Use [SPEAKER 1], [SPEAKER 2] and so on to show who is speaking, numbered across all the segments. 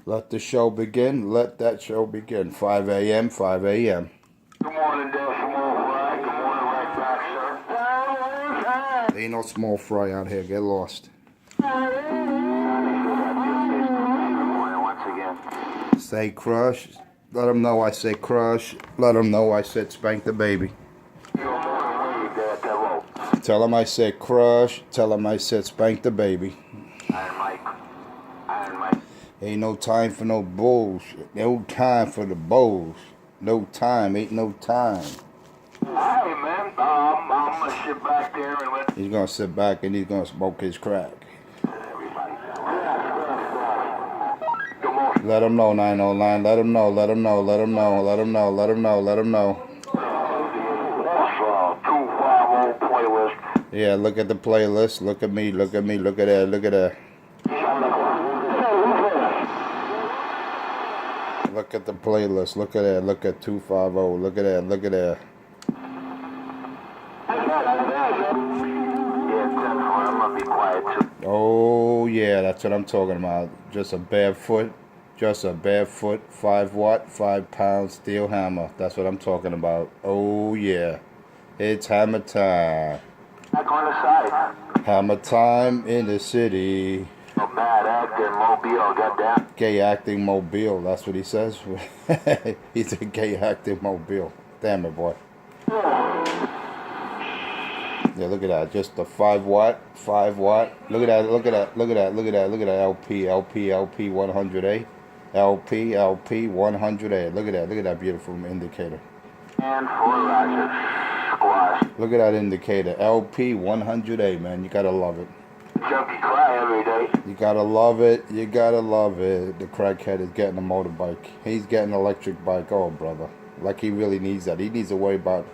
[SPEAKER 1] Let the show begin. Let that show begin. 5 a.m., 5 a.m.
[SPEAKER 2] Good morning, there, small fry. Good morning, right back, sir.
[SPEAKER 1] Ain't no small fry out here. Get lost.
[SPEAKER 2] Good morning once again.
[SPEAKER 1] Say crush. Let them know I say crush. Let them know I said spank the baby.
[SPEAKER 2] Good morning, there, hello.
[SPEAKER 1] Tell them I said crush. Tell them I said spank the baby.
[SPEAKER 2] Iron Mike. Iron Mike.
[SPEAKER 1] Ain't no time for no bullshit. No time for the bulls. No time. Ain't no time.
[SPEAKER 2] Hey, man. I'm going to sit back there and let
[SPEAKER 1] He's gonna sit back and he's gonna smoke his crack.
[SPEAKER 2] everybody. Good morning.
[SPEAKER 1] Let him know, 909. Let him know. Let him know. Let him know. Let him know. Let him know. Let him know.
[SPEAKER 2] That's 250 playlist.
[SPEAKER 1] Yeah, look at the playlist. Look at me. Look at me. Look at that. Look at that. Look at the playlist. Look at that. Look at 250. Look at that. Look at that.
[SPEAKER 2] Yeah, 10-4. I'm going to be quiet, too.
[SPEAKER 1] Oh, yeah. That's what I'm talking about. Just a barefoot. Just a barefoot 5 watt, 5 pound steel hammer. That's what I'm talking about. Oh, yeah. It's hammer time.
[SPEAKER 2] Back on the side.
[SPEAKER 1] Hammer time in the city.
[SPEAKER 2] A bad actor, Mobile, goddamn.
[SPEAKER 1] Gay acting mobile. That's what he says. He's a gay acting mobile. Damn it, boy. Yeah, look at that. Just a 5 watt, 5 watt. Look at that. Look at that. Look at that. Look at that. Look at that. LP 100A. LP 100A. Look at that. Look at that beautiful indicator.
[SPEAKER 2] And for Roger. Squash.
[SPEAKER 1] Look at that indicator. LP 100A, man. You gotta love it.
[SPEAKER 2] Junkie cry every day.
[SPEAKER 1] You gotta love it. You gotta love it. The crackhead is getting a motorbike. He's getting an electric bike. Oh, brother. Like he really needs that. He needs to worry about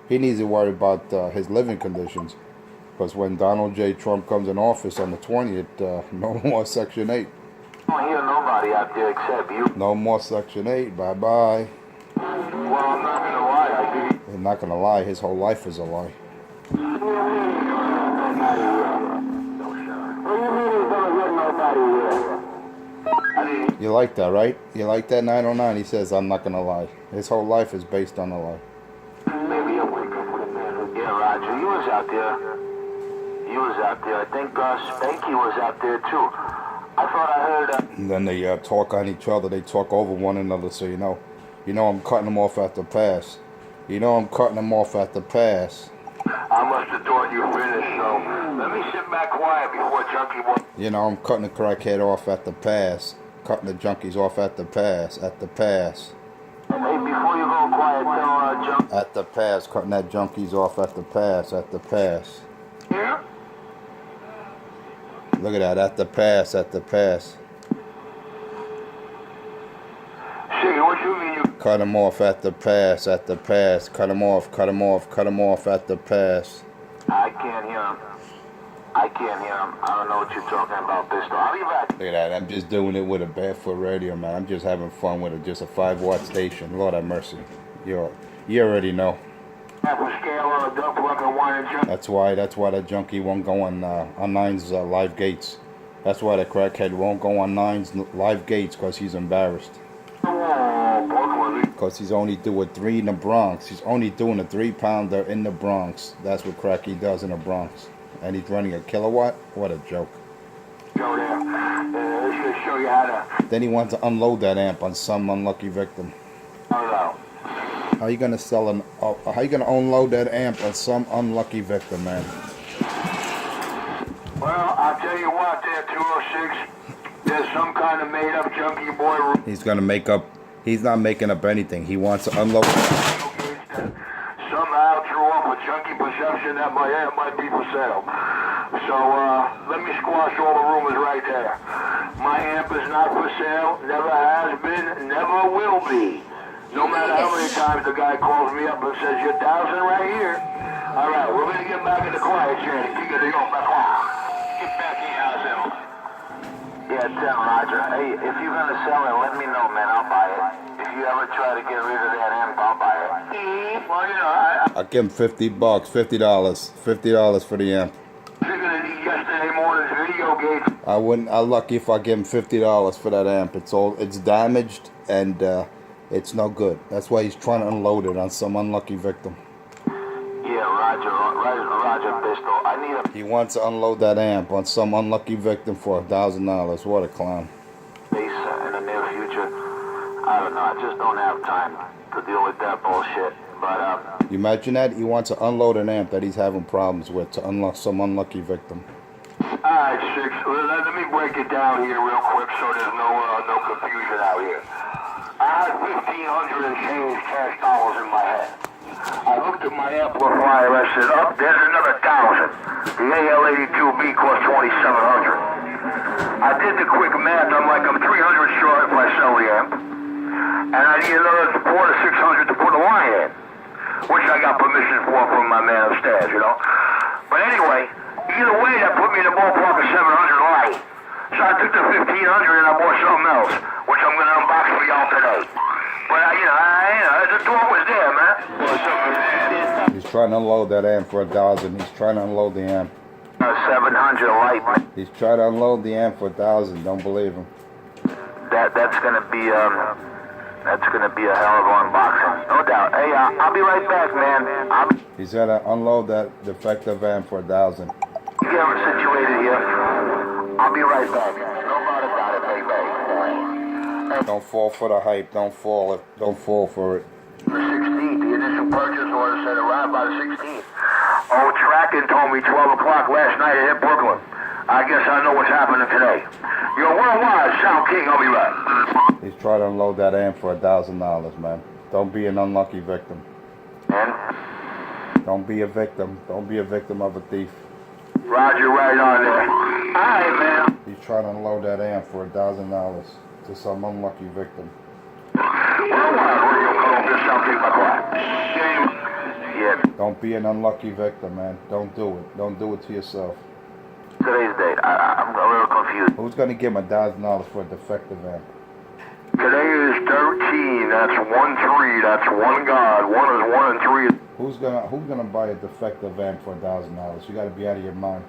[SPEAKER 1] his living conditions. Because when Donald J. Trump comes in office on the 20th, no more Section 8.
[SPEAKER 2] I don't hear nobody out there except you.
[SPEAKER 1] No more Section 8. Bye-bye.
[SPEAKER 2] Well, I'm not going to lie. I do.
[SPEAKER 1] I'm not gonna lie. His whole life is a lie. You like that, right? You like that 909? He says, I'm not gonna lie. His whole life is based on a lie.
[SPEAKER 2] Maybe I'll wake up with a man. Yeah, Roger, he was out there. He was out there. I think Spanky was out there, too. I thought I heard...
[SPEAKER 1] And then they talk on each other. They talk over one another, so you know. You know I'm cutting them off at the pass. You know I'm cutting them off at the pass.
[SPEAKER 2] I must have thought you finished, so let me sit back quiet before Junkie was...
[SPEAKER 1] You know I'm cutting the crackhead off at the pass. Cutting the junkies off at the pass. At the pass.
[SPEAKER 2] Hey, before you go quiet, tell Junkie...
[SPEAKER 1] At the pass. Cutting that junkies off at the pass. At the pass.
[SPEAKER 2] Yeah?
[SPEAKER 1] Look at that. At the pass. At the pass.
[SPEAKER 2] Say, what you mean you...
[SPEAKER 1] Cut him off at the pass. At the pass. Cut him off. Cut him off. Cut him off at the pass.
[SPEAKER 2] I can't hear him. I can't hear him. I don't know what you're talking about, Pistol. I'll be back.
[SPEAKER 1] Look at that. I'm just doing it with a barefoot radio, man. I'm just having fun with it. Just a 5 watt station. Lord have mercy. You already know.
[SPEAKER 2] Half a scale on a dump like a wine and junk.
[SPEAKER 1] That's why the junkie won't go on Nine's live gates. That's why the crackhead won't go on Nine's live gates, because he's embarrassed.
[SPEAKER 2] Oh, Brooklyn.
[SPEAKER 1] Because he's only doing 3 in the Bronx. He's only doing a 3-pounder in the Bronx. That's what Cracky does in the Bronx. And he's running a kilowatt? What a joke.
[SPEAKER 2] Go there. This should show you how to...
[SPEAKER 1] Then he wants to unload that amp on some unlucky victim.
[SPEAKER 2] Hello.
[SPEAKER 1] How you gonna how you gonna unload that amp on some unlucky victim, man?
[SPEAKER 2] Well, I'll tell you what there, 206. There's some kind of made-up junkie boy...
[SPEAKER 1] He's not making up anything. He wants to unload...
[SPEAKER 2] Somehow threw off a junkie perception that my amp might be for sale. So, let me squash all the rumors right there. My amp is not for sale, never has been, never will be. No matter how many times the guy calls me up and says, you're 1,000 right here. All right, we're going to get back in the quiet chain. Get back in your house, yeah, tell Roger. Hey, if you're going to sell it, let me know, man. I'll buy it. If you ever try to get rid of that amp, I'll buy it. Well, you know,
[SPEAKER 1] I'll give him $50, $50 for the amp.
[SPEAKER 2] you're going to need yesterday morning's video Gates.
[SPEAKER 1] I'm lucky if I give him $50 for that amp. It's damaged and it's no good. That's why he's trying to unload it on some unlucky victim.
[SPEAKER 2] Yeah, Roger Pistol. I need a
[SPEAKER 1] He wants to unload that amp on some unlucky victim for $1,000. What a clown.
[SPEAKER 2] base in the near future. I don't know. I just don't have time to deal with that bullshit. But
[SPEAKER 1] You imagine that? He wants to unload an amp that he's having problems with to unlock some unlucky victim.
[SPEAKER 2] Alright, Six. Let me break it down here real quick so there's no confusion out here. I had 1,500 and change cash dollars in my head. I looked at my amplifier. I said, "Up, there's another 1,000. The AL82B cost 2,700. I did the quick math. I'm 300 short if I sell the amp, and I need another 400 to 600 to put a line in, which I got permission for from my man upstairs, you know. But anyway, either way, that put me in the ballpark of 700 light. So I took the 1,500 and I bought something else, which I'm gonna unbox for y'all today. But the door was there, man.
[SPEAKER 1] He's trying to unload that amp for $1,000. He's trying to unload the amp.
[SPEAKER 2] 700 light, man.
[SPEAKER 1] He's trying to unload the amp for $1,000. Don't believe him.
[SPEAKER 2] That's gonna be a hell of an unboxing, no doubt. Hey, I'll be right back, man.
[SPEAKER 1] He's gonna unload that defective amp for $1,000.
[SPEAKER 2] Get him situated here. I'll be right back. No doubt about it, baby.
[SPEAKER 1] Don't fall for the hype. Don't fall for it.
[SPEAKER 2] The 16th, the initial purchase order said arrived by the 16th. Oh, Tracking told me 12 o'clock last night it hit Brooklyn. I guess I know what's happening today. You're worldwide, Sound King. I'll be right.
[SPEAKER 1] He's trying to unload that amp for $1,000, man. Don't be an unlucky victim.
[SPEAKER 2] And
[SPEAKER 1] Don't be a victim. Don't be a victim of a thief.
[SPEAKER 2] Roger, right on there. All right, man.
[SPEAKER 1] He's trying to unload that amp for $1,000 to some unlucky victim.
[SPEAKER 2] Worldwide, Radio Columbia, Sound King, my boy. Yeah.
[SPEAKER 1] Don't be an unlucky victim, man. Don't do it. Don't do it to yourself.
[SPEAKER 2] Today's date. I'm a little confused.
[SPEAKER 1] Who's gonna give him $1,000 for a defective amp?
[SPEAKER 2] Today is 13. That's 1-3. That's one God. One is 1 and 3.
[SPEAKER 1] Who's gonna buy a defective amp for $1,000? You gotta be out of your mind.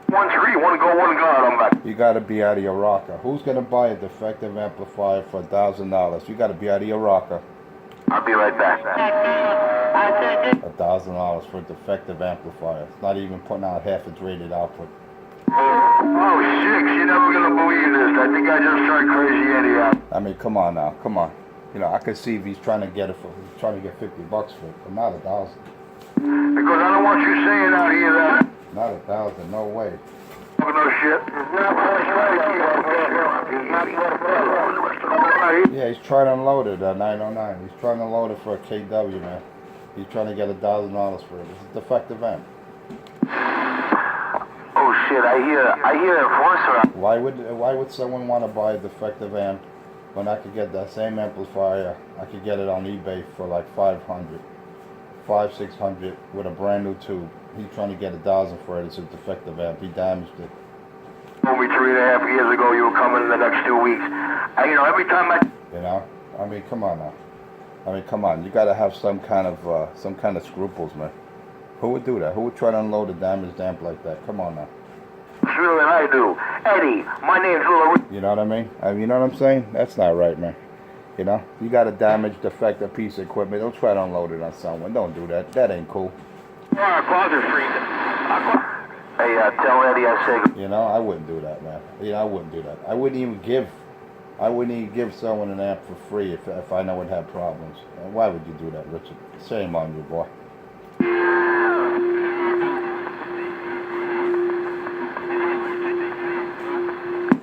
[SPEAKER 2] 1-3. One go, one God. I'm back.
[SPEAKER 1] You gotta be out of your rocker. Who's gonna buy a defective amplifier for $1,000? You gotta be out of your rocker.
[SPEAKER 2] I'll be right back.
[SPEAKER 1] $1,000 for a defective amplifier. It's not even putting out half its rated output.
[SPEAKER 2] Oh, Six, you're never gonna believe this. I think I just turned Crazy Eddie out.
[SPEAKER 1] I mean, come on now, come on. You know, I can see if he's trying to get $50 for it, but not $1,000.
[SPEAKER 2] Because I don't want you saying out here that.
[SPEAKER 1] Not $1,000, no way.
[SPEAKER 2] No shit.
[SPEAKER 1] Yeah, he's trying to unload it at 909. He's trying to load it for a KW, man. He's trying to get $1,000 for it. It's a defective amp.
[SPEAKER 2] Oh shit! I hear Enforcer.
[SPEAKER 1] Why would someone want to buy a defective amp when I could get that same amplifier? I could get it on eBay for like $500-600 with a brand new tube. He's trying to get $1,000 for it. It's a defective amp. He damaged it.
[SPEAKER 2] Told me 3.5 years ago you were coming in the next 2 weeks. Every time I.
[SPEAKER 1] You know, I mean, come on now. I mean, come on. You got to have some kind of scruples, man. Who would do that? Who would try to unload a damaged amp like that? Come on now.
[SPEAKER 2] Sure that I do. Eddie, my name's Lil.
[SPEAKER 1] You know what I mean? You know what I'm saying? That's not right, man. You know, you got a damaged, defective piece of equipment. Don't try to unload it on someone. Don't do that. That ain't cool.
[SPEAKER 2] Alright, closet freak. Hey, tell Eddie I say.
[SPEAKER 1] You know, I wouldn't do that, man. You know, I wouldn't do that. I wouldn't even give someone an amp for free if I know it had problems. Why would you do that, Richard? Shame on you, boy.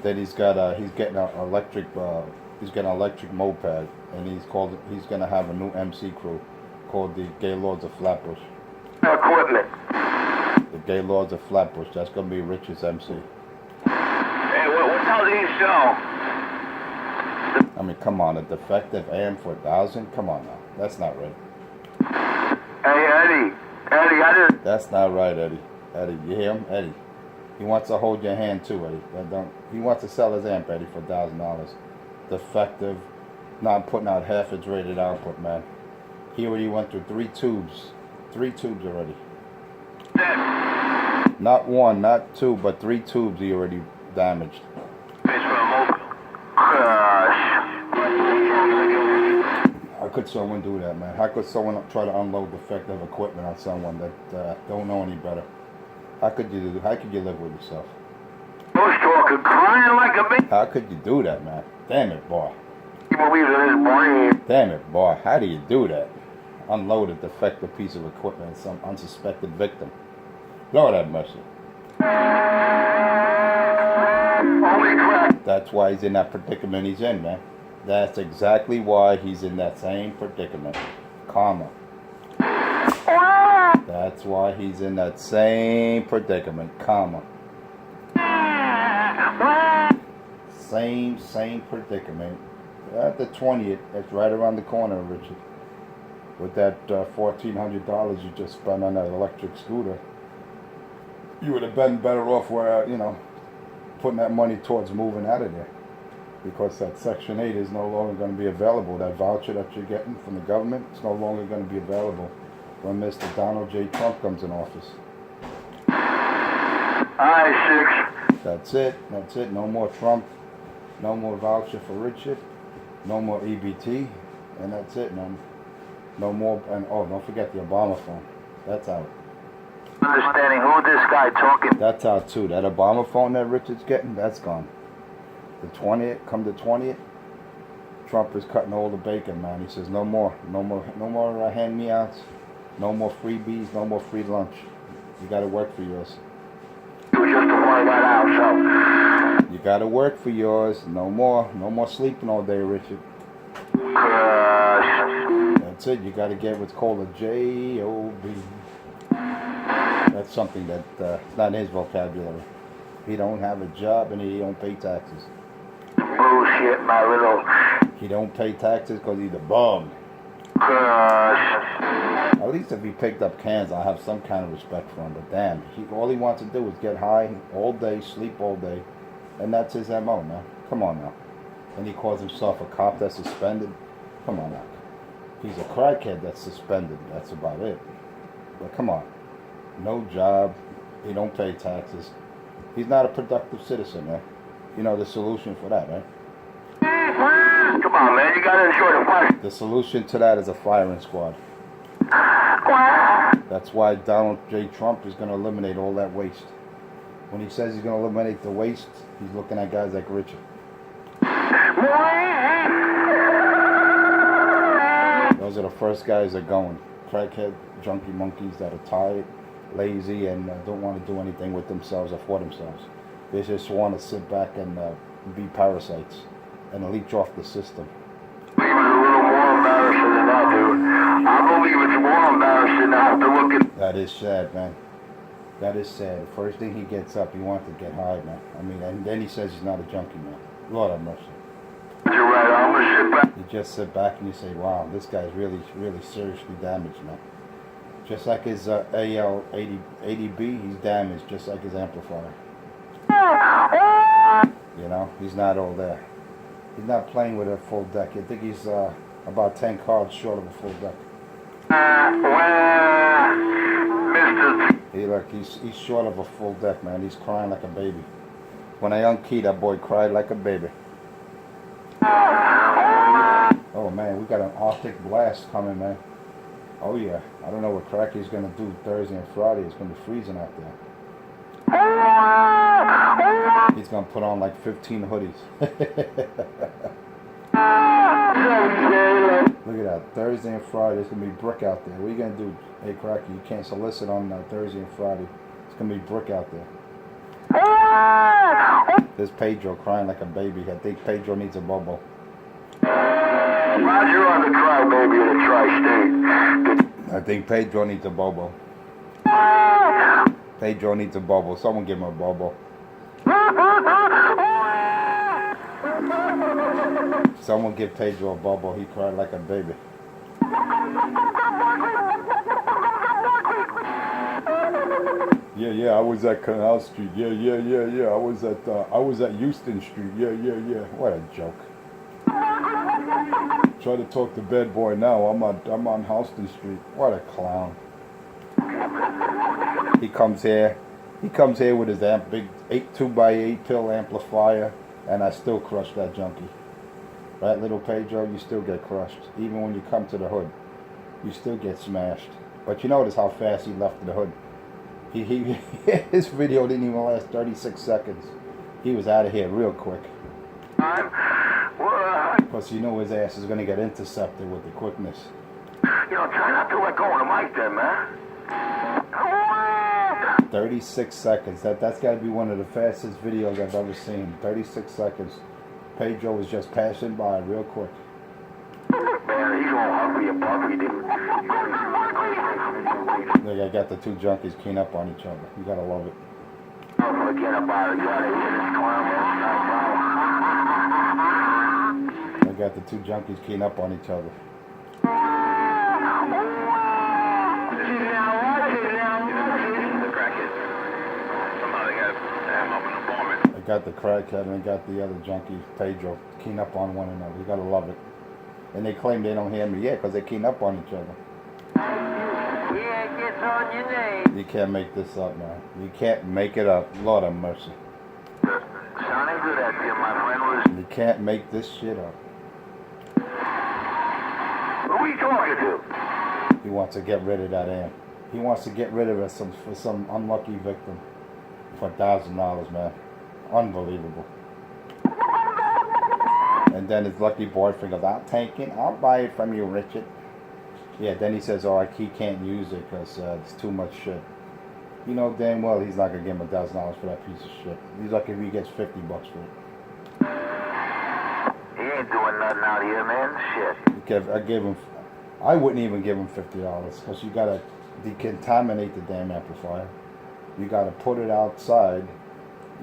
[SPEAKER 1] Then he's getting an electric moped, and he's gonna have a new MC crew called the Gaylords of Flatbush.
[SPEAKER 2] Equipment.
[SPEAKER 1] The Gaylords of Flatbush. That's gonna be Rich's MC.
[SPEAKER 2] Hey, what does he sell?
[SPEAKER 1] I mean, come on, a defective amp for $1,000? Come on now, that's not right.
[SPEAKER 2] Hey, Eddie, I didn't.
[SPEAKER 1] That's not right, Eddie. Eddie, you hear him, Eddie? He wants to hold your hand too, Eddie. He wants to sell his amp, Eddie, for $1,000. Defective, not putting out half its rated output, man. He already went through 3 tubes already. Not 1, not 2, but 3 tubes he already damaged.
[SPEAKER 2] It's for a mobile.
[SPEAKER 1] How could someone do that, man? How could someone try to unload defective equipment on someone that don't know any better? How could you live with yourself?
[SPEAKER 2] I was talking, crying like a baby.
[SPEAKER 1] How could you do that, man? Damn it, boy.
[SPEAKER 2] He believes in his brain.
[SPEAKER 1] Damn it, boy. How do you do that? Unload a defective piece of equipment on some unsuspected victim. Lord have mercy.
[SPEAKER 2] Holy crap.
[SPEAKER 1] That's why he's in that predicament he's in, man. That's exactly why he's in that same predicament. Karma. That's why he's in that same predicament. Karma. Same predicament. At the 20th, that's right around the corner, Richard. With that $1,400 you just spent on that electric scooter, you would have been better off where, putting that money towards moving out of there. Because that Section 8 is no longer going to be available. That voucher that you're getting from the government is no longer going to be available when Mr. Donald J. Trump comes in office.
[SPEAKER 2] Aye, 6.
[SPEAKER 1] That's it. No more Trump. No more voucher for Richard. No more EBT. And that's it, man. No more, and don't forget the Obama phone. That's out.
[SPEAKER 2] Understanding who this guy talking.
[SPEAKER 1] That's out too. That Obama phone that Richard's getting, that's gone. The 20th, come the 20th, Trump is cutting all the bacon, man. He says no more hand-me-outs, no more freebies, no more free lunch. You got to work for yours.
[SPEAKER 2] Just to find that out, so.
[SPEAKER 1] You got to work for yours. No more sleeping all day, Richard. That's it. You got to get what's called a J-O-B. That's something that's not in his vocabulary. He don't have a job and he don't pay taxes.
[SPEAKER 2] Bullshit, my little.
[SPEAKER 1] He don't pay taxes because he's a bum. At least if he picked up cans, I'll have some kind of respect for him. But damn, all he wants to do is get high all day, sleep all day, and that's his MO, man. Come on now. And he calls himself a cop that's suspended. Come on now. He's a crackhead that's suspended. That's about it. But come on. No job. He don't pay taxes. He's not a productive citizen, man. You know the solution for that, right?
[SPEAKER 2] Come on, man. You gotta enjoy the fight.
[SPEAKER 1] The solution to that is a firing squad. That's why Donald J. Trump is going to eliminate all that waste. When he says he's going to eliminate the waste, he's looking at guys like Richard. Those are the first guys that are going. Crackhead, junkie monkeys that are tired, lazy, and don't want to do anything with themselves or for themselves. They just want to sit back and be parasites and leech off the system.
[SPEAKER 2] I believe it's a little more embarrassing than that, dude. I believe it's more embarrassing to have to look at.
[SPEAKER 1] That is sad, man. That is sad. The first thing he gets up, he wants to get high, man. I mean, and then he says he's not a junkie, man. Lord have mercy.
[SPEAKER 2] You're right. I'm gonna sit back.
[SPEAKER 1] You just sit back and you say, wow, this guy's really, really seriously damaged, man. Just like his ADB, he's damaged, just like his amplifier. You know, he's not all there. He's not playing with a full deck. I think he's about 10 cards short of a full deck.
[SPEAKER 2] Mr.
[SPEAKER 1] He's short of a full deck, man. He's crying like a baby. When I unkeyed, that boy cried like a baby. Oh man, we got an Arctic blast coming, man. Oh yeah, I don't know what Cracky's gonna do Thursday and Friday. It's gonna be freezing out there. He's gonna put on like 15 hoodies. Look at that, Thursday and Friday. It's gonna be brick out there. What are you gonna do? Hey Cracky, you can't solicit on Thursday and Friday. It's gonna be brick out there. There's Pedro crying like a baby. I think Pedro needs a bubble.
[SPEAKER 2] Roger on the crybaby of the tri-state.
[SPEAKER 1] I think Pedro needs a bobo. Pedro needs a bobo. Someone give him a bobo. Someone give Pedro a bobo. He cried like a baby. Yeah. I was at Canal Street. Yeah. I was at Houston Street. Yeah. What a joke. Try to talk to Bad Boy now. I'm on Houston Street. What a clown. He comes here. He comes here with his amp, big 2x8 pill amplifier, and I still crush that junkie. Right, little Pedro, you still get crushed. Even when you come to the hood, you still get smashed. But you notice how fast he left the hood. His video didn't even last 36 seconds. He was out of here real quick. Because you know his ass is going to get intercepted with the quickness.
[SPEAKER 2] You know, try not to let go of the mic there, man.
[SPEAKER 1] 36 seconds. That's got to be one of the fastest videos I've ever seen. 36 seconds. Pedro was just passing by real quick.
[SPEAKER 2] Man, he's all hungry and puffy, dude.
[SPEAKER 1] Look, I got the two junkies keying up on each other. You gotta love it.
[SPEAKER 2] Forget about it.
[SPEAKER 1] I got the two junkies keying up on each other. I got the crackhead and I got the other junkie, Pedro, keying up on one another. You gotta love it. And they claim they don't hear me. Yeah, because they're keying up on each other.
[SPEAKER 3] Yeah, gets on your name.
[SPEAKER 1] You can't make this up, man. You can't make it up. Lord have mercy.
[SPEAKER 2] Sounding good at you, my friend.
[SPEAKER 1] You can't make this shit up.
[SPEAKER 2] Who are you talking to?
[SPEAKER 1] He wants to get rid of that amp. He wants to get rid of it for some unlucky victim for $1,000, man. Unbelievable. And then his lucky boyfriend goes, I'll buy it from you, Richard. Yeah, then he says, he can't use it because it's too much shit. You know damn well he's not going to give him $1,000 for that piece of shit. He's lucky if he gets $50 for it.
[SPEAKER 2] He ain't doing nothing out here, man. Shit.
[SPEAKER 1] I wouldn't even give him $50 because you got to decontaminate the damn amplifier. You got to put it outside.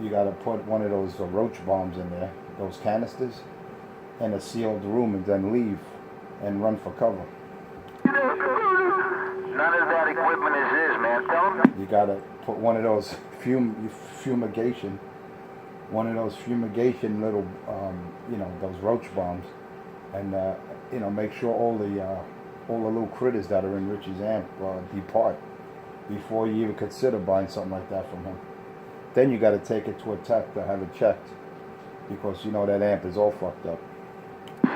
[SPEAKER 1] You got to put one of those roach bombs in there, those canisters, in a sealed room and then leave and run for cover.
[SPEAKER 2] None of that equipment is his, man. Tell him.
[SPEAKER 1] You got to put one of those fumigation little, those roach bombs, and make sure all the little critters that are in Richie's amp depart before you even consider buying something like that from him. Then you got to take it to a tech to have it checked because you know that amp is all fucked up.
[SPEAKER 2] The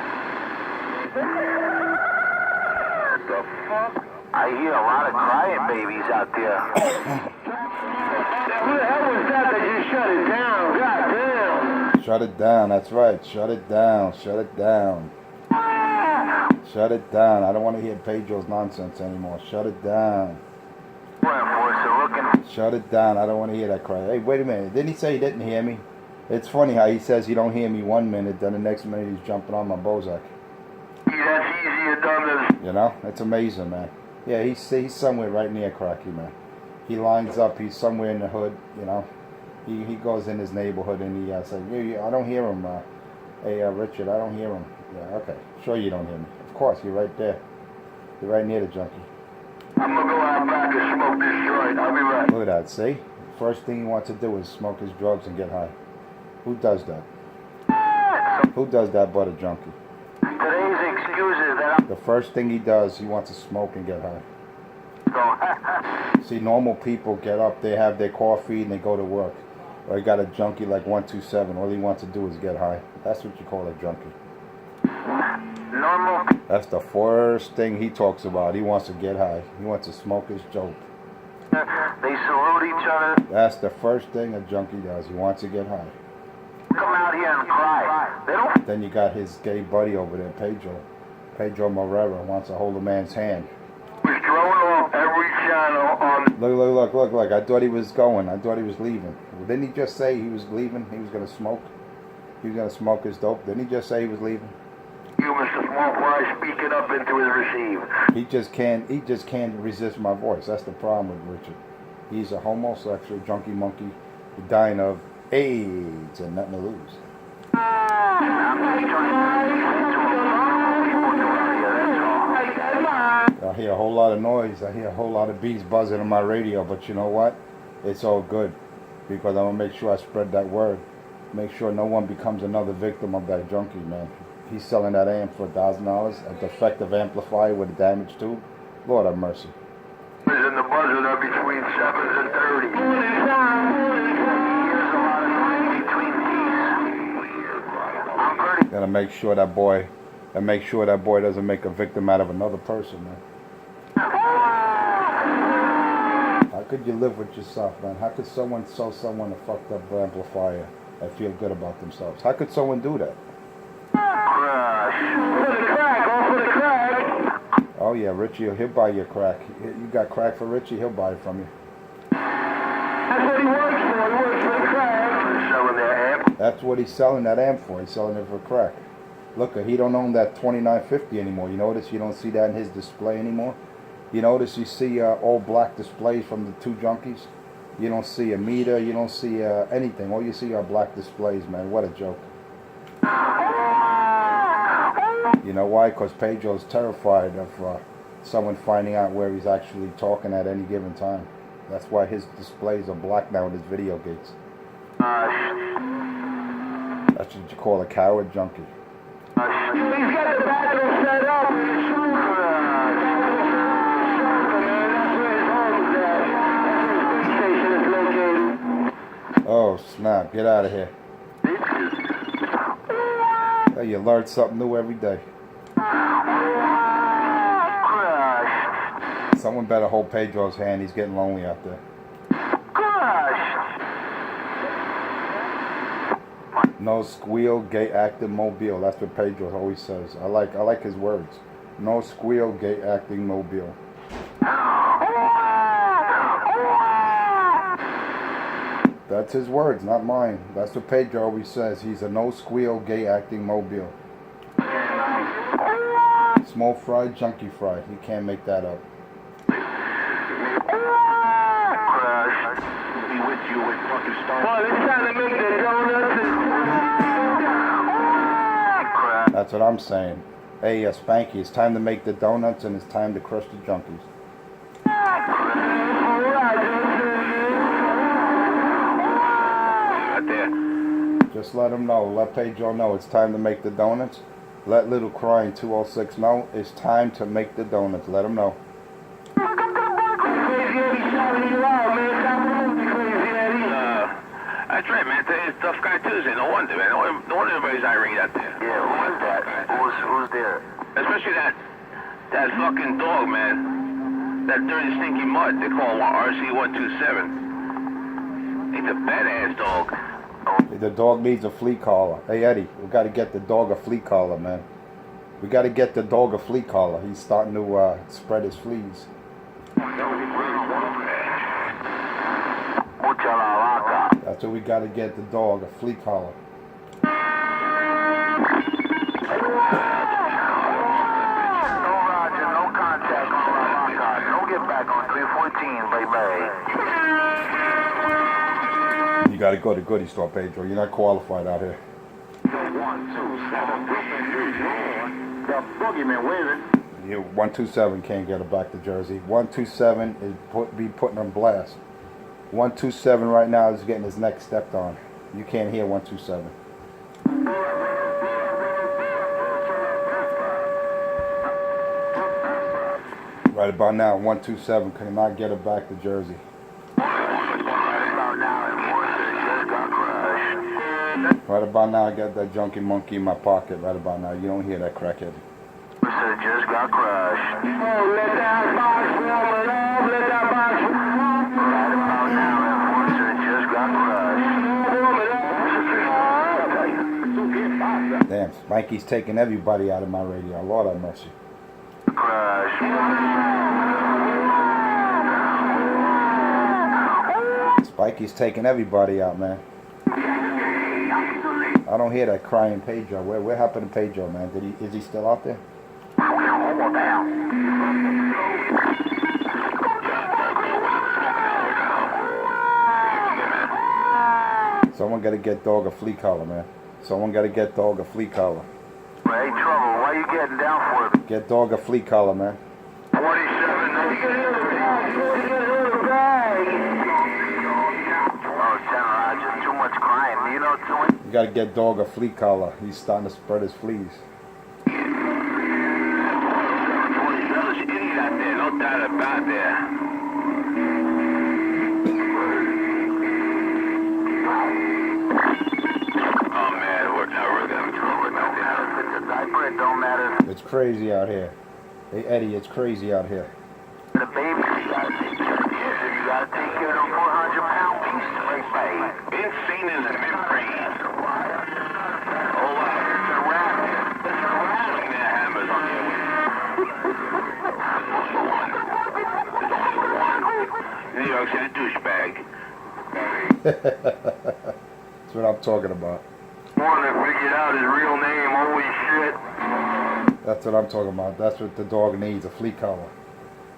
[SPEAKER 2] fuck? I hear a lot of crying babies out there. Who the hell was that you shut it down? God damn.
[SPEAKER 1] Shut it down. That's right. Shut it down. Shut it down. Shut it down. I don't want to hear Pedro's nonsense anymore. Shut it down. Shut it down. I don't want to hear that cry. Hey, wait a minute. Didn't he say he didn't hear me? It's funny how he says he don't hear me 1 minute, then the next minute he's jumping on my Bozak.
[SPEAKER 2] That's easier done than...
[SPEAKER 1] You know? It's amazing, man. Yeah, he's somewhere right near Cracky, man. He lines up. He's somewhere in the hood, you know. He goes in his neighborhood and he says, I don't hear him. Hey, Richard, I don't hear him. Yeah, okay. Sure you don't hear me. Of course, you're right there. You're right near the junkie.
[SPEAKER 2] I'm going to go out back and smoke this joint. I'll be right.
[SPEAKER 1] Look at that, see? First thing he wants to do is smoke his drugs and get high. Who does that? Who does that but a junkie?
[SPEAKER 2] Today's excuse is that
[SPEAKER 1] The first thing he does, he wants to smoke and get high.
[SPEAKER 2] I'm...
[SPEAKER 1] See, normal people get up, they have their coffee, and they go to work. Or you got a junkie like 127, all he wants to do is get high. That's what you call a junkie.
[SPEAKER 2] Normal...
[SPEAKER 1] That's the first thing he talks about. He wants to get high. He wants to smoke his dope.
[SPEAKER 2] They salute each other.
[SPEAKER 1] That's the first thing a junkie does. He wants to get high.
[SPEAKER 2] Come out here and cry. They don't...
[SPEAKER 1] Then you got his gay buddy over there, Pedro. Pedro Morera wants to hold a man's hand.
[SPEAKER 2] was throwing off every channel on...
[SPEAKER 1] Look. I thought he was going. I thought he was leaving. Didn't he just say he was leaving? He was going to smoke? He was going to smoke his dope? Didn't he just say he was leaving?
[SPEAKER 2] You, Mr. Small Fry, speaking up into his receive.
[SPEAKER 1] He just can't resist my voice. That's the problem with Richard. He's a homosexual junkie monkey dying of AIDS and nothing to lose.
[SPEAKER 2] I'm just trying to people around here, that's all.
[SPEAKER 1] I hear a whole lot of noise. I hear a whole lot of bees buzzing on my radio, but you know what? It's all good because I'm going to make sure I spread that word. Make sure no one becomes another victim of that junkie, man. He's selling that amp for $1,000, a defective amplifier with a damaged tube. Lord have mercy.
[SPEAKER 2] In the buzzing are between 7s and 30s. He hears a lot of noise between these. I'm pretty.
[SPEAKER 1] Gotta make sure that boy doesn't make a victim out of another person, man. How could you live with yourself, man? How could someone sell someone a fucked up amplifier and feel good about themselves? How could someone do that?
[SPEAKER 2] Crush. For the crack, all for the crack.
[SPEAKER 1] Oh yeah, Richie, he'll buy your crack. You got crack for Richie, he'll buy it from you.
[SPEAKER 2] That's what he works for. He works for the crack. Selling their amp.
[SPEAKER 1] That's what he's selling that amp for. He's selling it for crack. Look, he don't own that 2950 anymore. You notice you don't see that in his display anymore? You notice you see all black displays from the two junkies? You don't see a meter, you don't see anything. All you see are black displays, man. What a joke. You know why? Because Pedro's terrified of someone finding out where he's actually talking at any given time. That's why his displays are black now in his video gates. That's what you call a coward junkie.
[SPEAKER 2] He's got the bathroom set up.
[SPEAKER 1] Oh snap, get out of here. Hey, you learn something new every day. Someone better hold Pedro's hand, he's getting lonely out there. No squeal, gay acting mobile. That's what Pedro always says. I like his words. No squeal, gay acting mobile. That's his words, not mine. That's what Pedro always says. He's a no squeal, gay acting mobile. Small fry, junkie fry. You can't make that up. That's what I'm saying. Hey, Spanky, it's time to make the donuts and it's time to crush the junkies. Just let him know. Let Pedro know it's time to make the donuts. Let Little Crying 206 know it's time to make the donuts. Let him know.
[SPEAKER 2] That's right, man. It's Tough Guy Tuesday. No wonder, man. No wonder everybody's irate out there. Yeah, who's that? Who's there? Especially that fucking dog, man. That dirty, stinky mud they call RC127. He's a badass dog.
[SPEAKER 1] The dog needs a flea collar. Hey, Eddie, we got to get the dog a flea collar, man. We got to get the dog a flea collar. He's starting to spread his fleas. That's what we got to get the dog, a flea collar.
[SPEAKER 2] No, Roger, no contact on my card. Don't get back on 314, baby.
[SPEAKER 1] You got to go to Goody Store, Pedro. You're not qualified out here.
[SPEAKER 2] 127. The boogeyman waving.
[SPEAKER 1] You 127 can't get it back to Jersey. 127 is putting on blast. 127 right now is getting his neck stepped on. You can't hear 127. Right about now, 127 cannot get it back to Jersey. Right about now, I got that junkie monkey in my pocket. Right about now, you don't hear that crackhead.
[SPEAKER 2] Just got crushed. Oh, let that box warm it up. Let that box warm it up. Right about now, Enforcer just got crushed.
[SPEAKER 1] Damn, Mikey's taking everybody out of my radio. Lord have mercy.
[SPEAKER 2] Crush.
[SPEAKER 1] Spikey's taking everybody out, man. I don't hear that crying Pedro. Where happened to Pedro, man? Is he still out there? Someone got to get dog a flea collar, man. Someone got to get dog a flea collar.
[SPEAKER 2] Hey, Trouble, why you getting down for it?
[SPEAKER 1] Get dog a flea collar, man.
[SPEAKER 2] 47. Too much crime, you know, too much.
[SPEAKER 1] You got to get dog a flea collar. He's starting to spread his fleas.
[SPEAKER 2] There's an idiot out there, no doubt about that.
[SPEAKER 1] It's crazy out here. Hey, Eddie, it's crazy out here.
[SPEAKER 2] The baby, you gotta take care of. You gotta take care of them 400-pound beasts right back. Insane in the mid-range. Oh, it's a rat. It's a rattling their hammers on their way. New York City douchebag.
[SPEAKER 1] That's what I'm talking about.
[SPEAKER 2] One that figured out his real name, holy shit.
[SPEAKER 1] That's what I'm talking about. That's what the dog needs, a flea collar.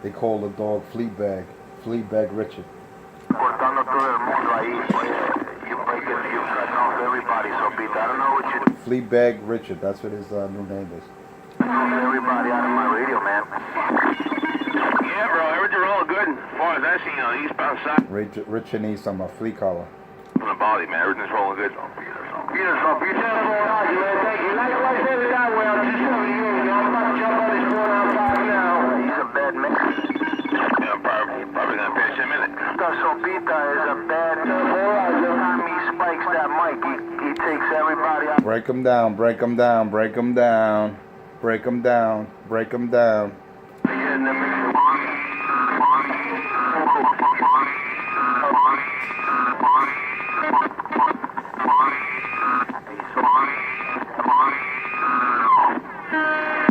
[SPEAKER 1] They call the dog Fleabag. Fleabag Richard.
[SPEAKER 2] Cortando todo el mundo ahí. You're cutting off everybody, so Pete, I don't know what you
[SPEAKER 1] Fleabag Richard. That's what his new name is.
[SPEAKER 2] everybody out of my radio, man. Yeah, bro, everything's all good. As far as I see on the eastbound side.
[SPEAKER 1] Richard needs some flea collar.
[SPEAKER 2] From the body, man, everything's rolling good. Beautiful. Thank you. Likewise, every that way, I'm just telling you, I'm about to jump on this 495 now. He's a bad man. Yeah, probably gonna pay us in a minute. Sopita is a bad man. Every time he spikes that mic, he takes everybody out.
[SPEAKER 1] Break him down, break him down, break him down. Break him down, break him down.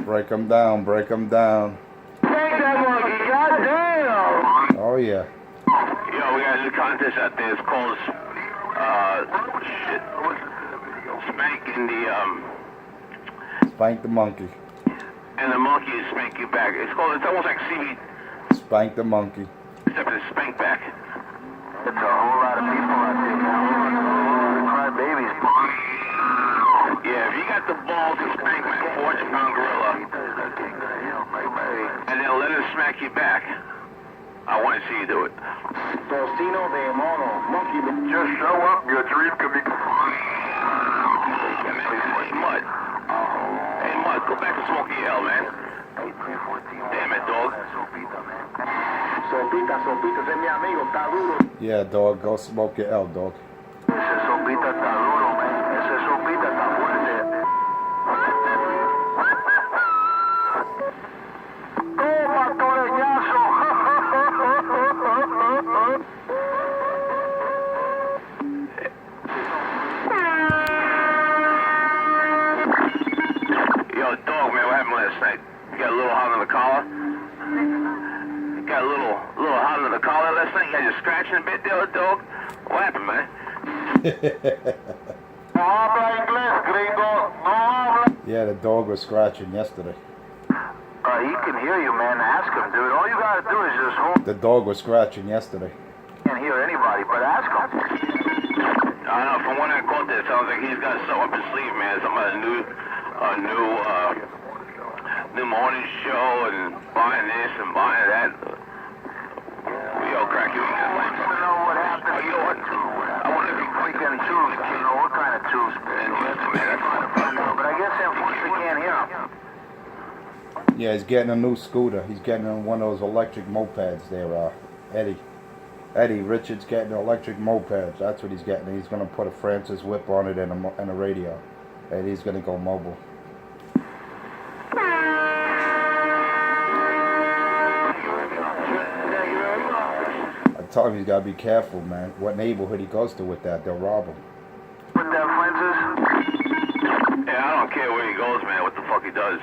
[SPEAKER 1] Break him down, break him down.
[SPEAKER 2] Take that monkey, goddamn!
[SPEAKER 1] Oh yeah.
[SPEAKER 2] Yo, we got a new contest out there. It's called, spanking
[SPEAKER 1] Spank the monkey.
[SPEAKER 2] and the monkey is spank you back. It's almost like CV,
[SPEAKER 1] Spank the monkey.
[SPEAKER 2] except it's spank back. It's a whole lot of people out there now. Cry babies. Yeah, if you got the balls to spank my 400-pound gorilla, and then let it smack you back, I want to see you do it. Tocino de mono, monkey. Just show up, your dream could be. Hey, Mud. Hey, Mud, go back to Smoky Hill, man. Damn it, dog. Sopita, ese es mi amigo, está duro.
[SPEAKER 1] Yeah, dog, go smoke your L, dog.
[SPEAKER 2] Ese Sopita está duro, man. Ese Sopita está fuerte. ¡Toma, toreñazo! Yo, dog, man, what happened last night? You got a little hot on the collar? You got a little hot on the collar last night? You got you scratching a bit there, dog? What happened, man? No habla inglés, gringo. No habla.
[SPEAKER 1] Yeah, the dog was scratching yesterday.
[SPEAKER 2] He can hear you, man. Ask him, dude. All you gotta do is just hold.
[SPEAKER 1] The dog was scratching yesterday.
[SPEAKER 2] Can't hear anybody, but ask him. I don't know. From what I caught, it sounds like he's got something up his sleeve, man. Some new morning show and buying this and buying that. Yo, crack you. I want to know what happened. Oh, you know what? I want to be freaking tubes. You know what kind of tubes? But I guess unfortunately we can't hear him.
[SPEAKER 1] Yeah, he's getting a new scooter. He's getting on one of those electric mopeds there, Eddie. Eddie, Richard's getting electric mopeds. That's what he's getting. He's going to put a Francis whip on it and a radio. And he's going to go mobile. I told him he's got to be careful, man. What neighborhood he goes to with that, they'll rob him.
[SPEAKER 2] With that, Francis? Yeah, I don't care where he goes, man, what the fuck he does.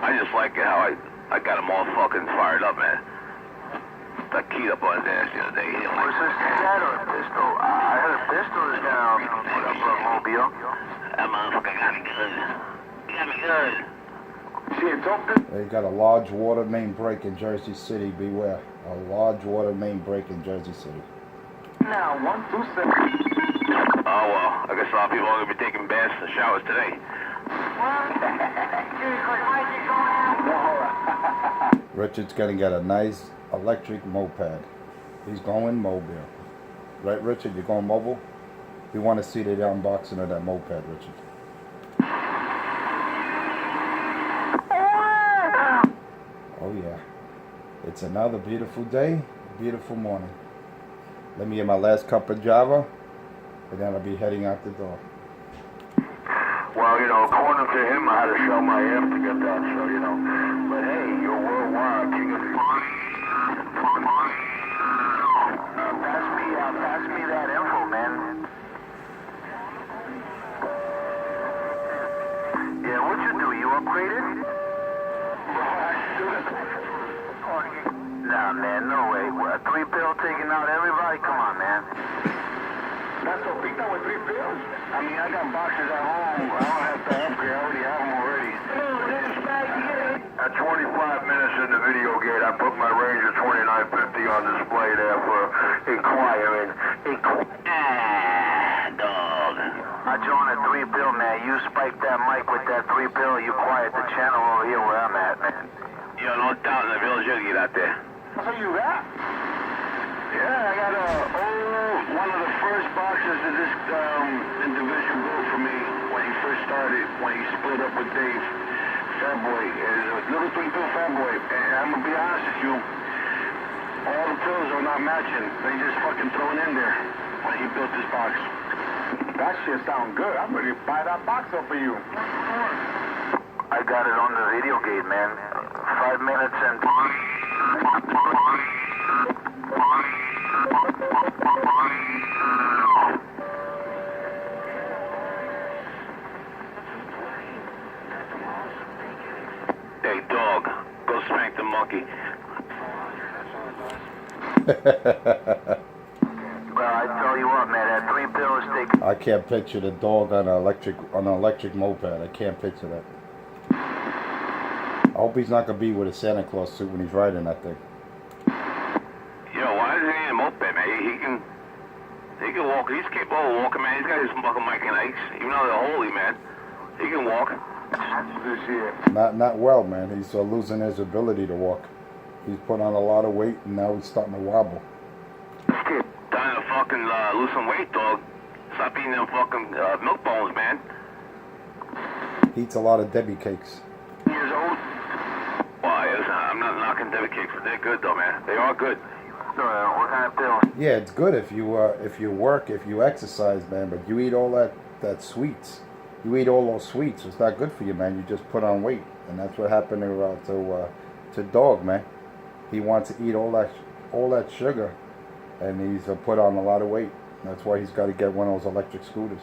[SPEAKER 2] I just like it how I got him all fucking fired up, man. I keyed up on his ass the other day. Was this that or a pistol? I heard a pistol is gonna put up a mobile. That motherfucker got me good. He got me good. See, it's open.
[SPEAKER 1] They got a large water main break in Jersey City. Beware. A large water main break in Jersey City.
[SPEAKER 2] Now, 127. Oh, well, I guess a lot of people are going to be taking baths and showers today.
[SPEAKER 1] Richard's gonna get a nice electric moped. He's going mobile. Right, Richard? You're going mobile? We want to see the unboxing of that moped, Richard. Oh yeah. It's another beautiful day, beautiful morning. Let me get my last cup of Java, and then I'll be heading out the door.
[SPEAKER 2] Well, you know, according to him, I had to show my ass to get that, so, you know. But hey, you're worldwide king of pass me that info, man. Yeah, what'd you do? You upgraded? Nah, man, no way. What, 3 pill taking out everybody? Come on, man. That's so big with 3 pills? I mean, I got boxes at home. I don't have to upgrade. I already have them already. At 25 minutes in the video gate, I put my Ranger 2950 on display there for inquiring. Dog. I joined a 3 pill, man. You spiked that mic with that 3 pill. You quiet the channel over here where I'm at, man. Yo, no doubt in the village you'll get out there. So you got? Yeah, I got one of the first boxes that this individual built for me when he first started, when he split up with Dave. Fatboy, a little 3 pill Fatboy. And I'm gonna be honest with you, all the pills are not matching. They just fucking thrown in there when he built this box. That shit sound good. I'm ready to buy that box up for you. I got it on the video gate, man. 5 minutes and... Hey, dog, go spank the monkey. Well, I tell you what, man, that 3 pills take...
[SPEAKER 1] I can't picture the dog on an electric moped. I can't picture that. I hope he's not gonna be with a Santa Claus suit when he's riding that thing.
[SPEAKER 2] Yo, why does he need a moped, man? He can walk. He's capable of walking, man. He's got his fucking Mike and Ike's. Even though they're holy, man, he can walk. This year.
[SPEAKER 1] Not well, man. He's losing his ability to walk. He's put on a lot of weight, and now he's starting to wobble.
[SPEAKER 2] This kid trying to fucking lose some weight, dog. Stop eating them fucking milk bones, man.
[SPEAKER 1] He eats a lot of Debbie cakes.
[SPEAKER 2] Years old. Why? I'm not knocking Debbie cakes, but they're good, though, man. They are good. What kind of pills?
[SPEAKER 1] Yeah, it's good if you work, if you exercise, man. But you eat all that sweets. You eat all those sweets. It's not good for you, man. You just put on weight, and that's what happened to Dog, man. He wants to eat all that sugar, and he's put on a lot of weight. That's why he's got to get one of those electric scooters.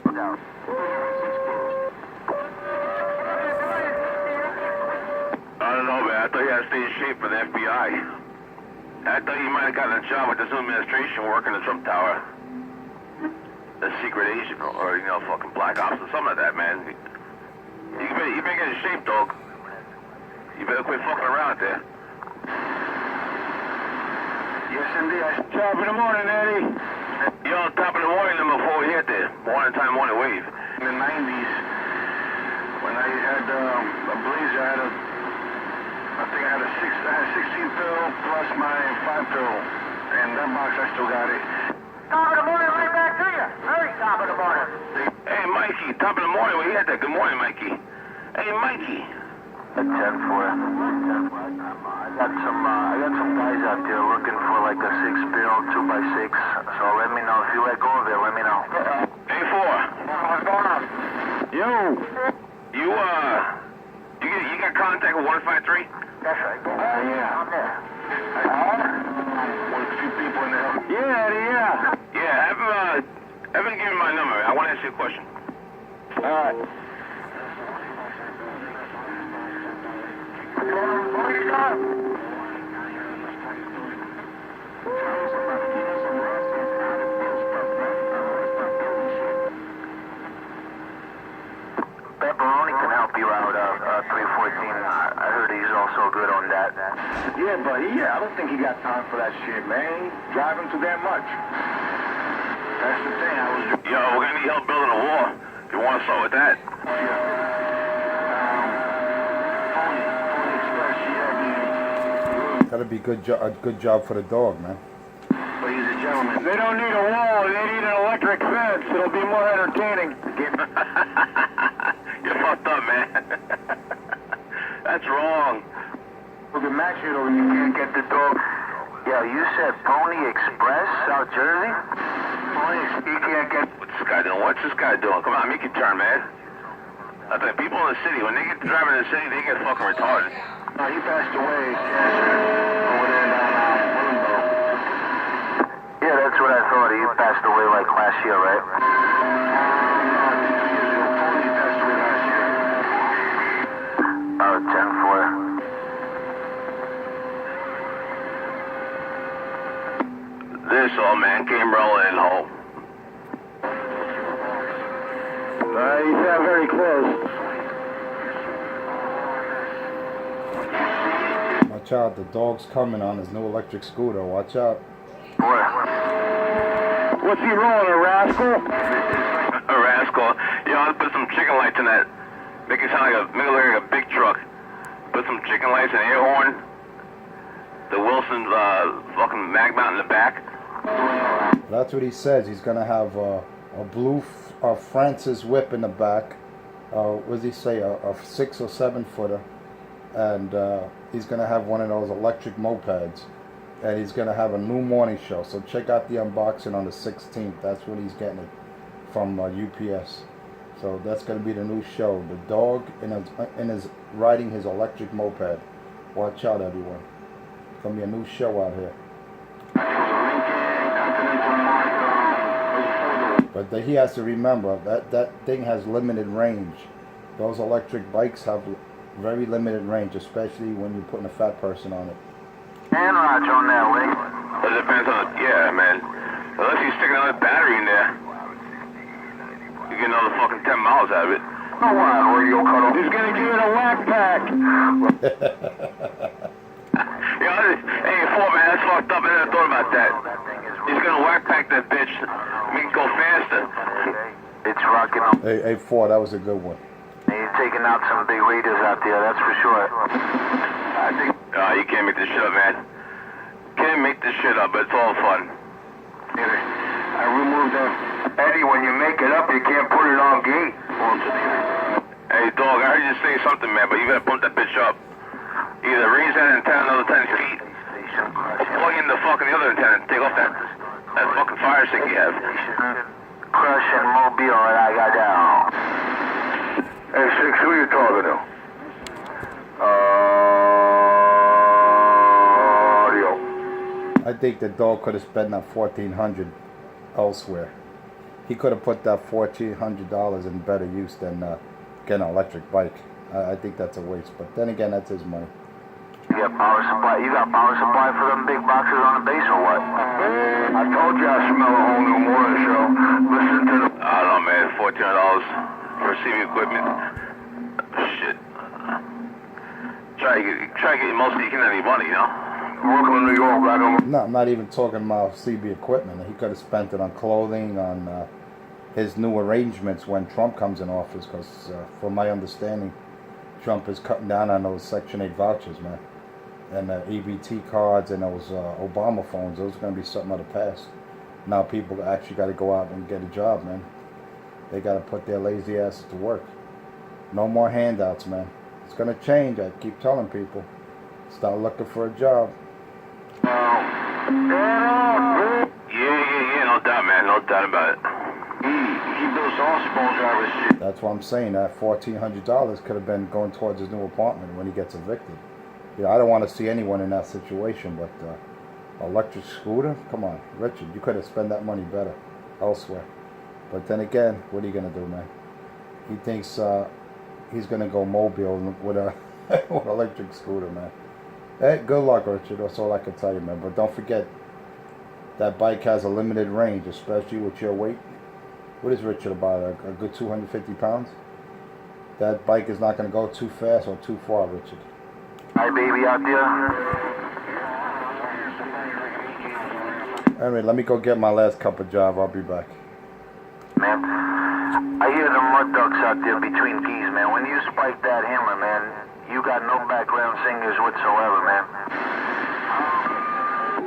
[SPEAKER 2] No. I don't know, man. I thought you had to stay in shape for the FBI. I thought you might have gotten a job with this new administration working the Trump Tower. A secret agent or fucking black ops or something like that, man. You better get in shape, dog. You better quit fucking around there. Yes, indeed. Top of the morning, Eddie. Yo, top of the morning before we hit there. Morning time, morning wave. In the 90s, when I had a Blazer, I think I had a 16 pill plus my 5 pill. And that box, I still got it.
[SPEAKER 3] Top of the morning, right back to you. Very top of the morning.
[SPEAKER 2] Hey, Mikey, top of the morning. We had that. Good morning, Mikey. Hey, Mikey. At 10-4. I got some guys out there looking for like a 6 pill 2x6. So let me know if you let go of it. Let me know. Hey, 4. What's going on? Yo. You got contact with 153? That's right. Yeah. I'm there. One, 2 people in there. Yeah. Yeah, have him give me my number. I want to ask you a question. All right. What you got? Pepperoni can help you out, 314. I heard he's also good on that. Yeah, but I don't think he got time for that shit, man. Driving too damn much. That's the thing. Yo, we're gonna need help building a wall. If you want to start with that.
[SPEAKER 1] Gotta be a good job for the dog, man.
[SPEAKER 2] But he's a gentleman. They don't need a wall. They need an electric fence. It'll be more entertaining. You're fucked up, man. That's wrong. Look at Max here, you can't get the dog. Yeah, you said Pony Express, South Jersey? Pony, you can't get
[SPEAKER 4] this guy doing? What's this guy doing? Come on, make your turn, man. I think people in the city, when they get driving in the city, they get fucking retarded.
[SPEAKER 2] No, he passed away. Over there down Willenboro.
[SPEAKER 5] Yeah, that's what I thought. He passed away like last year, right?
[SPEAKER 2] He passed away last year.
[SPEAKER 5] Oh, 10-4.
[SPEAKER 4] This old man came rolling home.
[SPEAKER 2] You sound very close.
[SPEAKER 1] Watch out, the dog's coming on his new electric scooter. Watch out.
[SPEAKER 2] What's he rolling, a rascal?
[SPEAKER 4] A rascal. You know, let's put some chicken lights in that. Make it sound like a big truck. Put some chicken lights and air horn. The Wilson fucking mag mount in the back.
[SPEAKER 1] That's what he says. He's gonna have a blue Francis whip in the back. What does he say? A 6 or 7 footer, and he's gonna have one of those electric mopeds, and he's gonna have a new morning show. So check out the unboxing on the 16th. That's when he's getting it from UPS. So that's gonna be the new show. The dog in his riding his electric moped. Watch out, everyone. It's gonna be a new show out here. But he has to remember that thing has limited range. Those electric bikes have very limited range, especially when you're putting a fat person on it.
[SPEAKER 5] And Raj on that way.
[SPEAKER 4] It depends on, yeah, man. Unless you stick another battery in there, you get another fucking 10 miles out of it.
[SPEAKER 2] No, radio cutoff. He's gonna give it a whack pack.
[SPEAKER 4] You know, hey, Ford, man, that's fucked up. I never thought about that. He's gonna whack pack that bitch. Make it go faster.
[SPEAKER 5] It's rocking up.
[SPEAKER 1] Hey, Ford, that was a good one.
[SPEAKER 5] He's taking out some big raiders out there, that's for sure.
[SPEAKER 4] I think, you can't make this shit up, man. Can't make this shit up, but it's all fun.
[SPEAKER 2] I removed that. Eddie, when you make it up, you can't put it on gate.
[SPEAKER 4] Hey, dog, I heard you say something, man, but you gotta pump that bitch up. Either raise that antenna another 10 feet, plug in the other antenna and take off that fucking fire stick you have.
[SPEAKER 5] Crush and Mobile that I got down.
[SPEAKER 2] Hey, Six, who you talking to? Audio.
[SPEAKER 1] I think the dog could have spent that $1,400 elsewhere. He could have put that $1,400 in better use than getting an electric bike. I think that's a waste, but then again, that's his money.
[SPEAKER 5] You got power supply? You got power supply for them big boxes on the base or what?
[SPEAKER 2] I told you I smell a whole new morning show. Listen to the...
[SPEAKER 4] I don't know, man. $1,400 for CV equipment. Shit. Try to get most of you can any money, you know?
[SPEAKER 2] Brooklyn, New York, right on...
[SPEAKER 1] No, I'm not even talking about CB equipment. He could have spent it on clothing, on his new arrangements when Trump comes in office, because from my understanding, Trump is cutting down on those Section 8 vouchers, man. And EBT cards and those Obama phones, those are going to be something of the past. Now people actually got to go out and get a job, man. They got to put their lazy asses to work. No more handouts, man. It's going to change. I keep telling people. Start looking for a job.
[SPEAKER 4] Yeah, no doubt, man. No doubt about it.
[SPEAKER 2] He builds all small drivers shit.
[SPEAKER 1] That's what I'm saying. That $1,400 could have been going towards his new apartment when he gets evicted. You know, I don't want to see anyone in that situation, but electric scooter? Come on, Richard, you could have spent that money better elsewhere. But then again, what are you going to do, man? He thinks he's going to go mobile with a with an electric scooter, man. Hey, good luck, Richard. That's all I can tell you, man. But don't forget, that bike has a limited range, especially with your weight. What is Richard about? A good 250 pounds? That bike is not going to go too fast or too far, Richard.
[SPEAKER 5] Hi, baby, out there.
[SPEAKER 1] Anyway, let me go get my last cup of job. I'll be back.
[SPEAKER 5] Man, I hear the mud ducks out there between keys, man. When you spike that hammer, man, you got no background singers whatsoever, man.